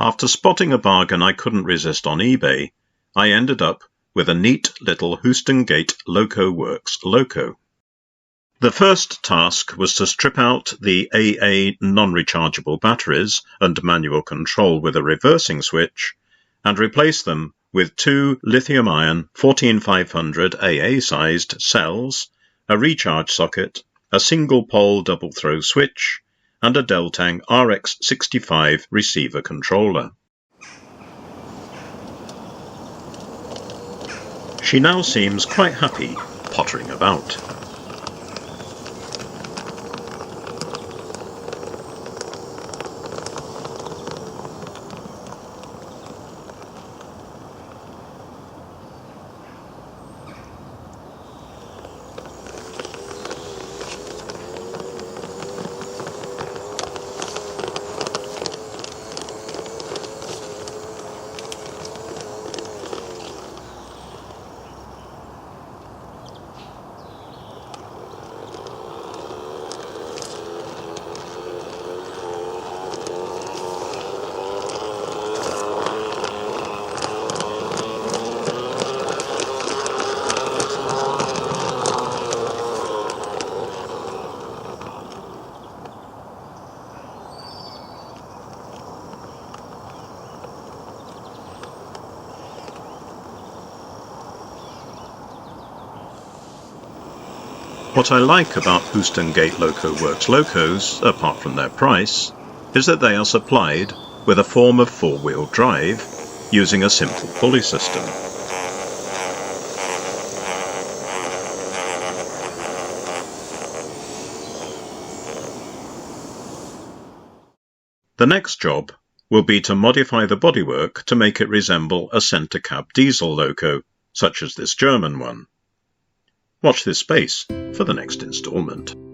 After spotting a bargain I couldn't resist on eBay, I ended up with a neat little Gate Loco Works loco. The first task was to strip out the AA non-rechargeable batteries and manual control with a reversing switch and replace them with two lithium-ion 14500 AA-sized cells, a recharge socket, a single-pole double-throw switch, and a Deltang RX65 receiver controller. She now seems quite happy pottering about. What I like about Gate Loco Works locos, apart from their price, is that they are supplied with a form of four-wheel drive using a simple pulley system. The next job will be to modify the bodywork to make it resemble a centre cab diesel loco, such as this German one. Watch this space for the next instalment.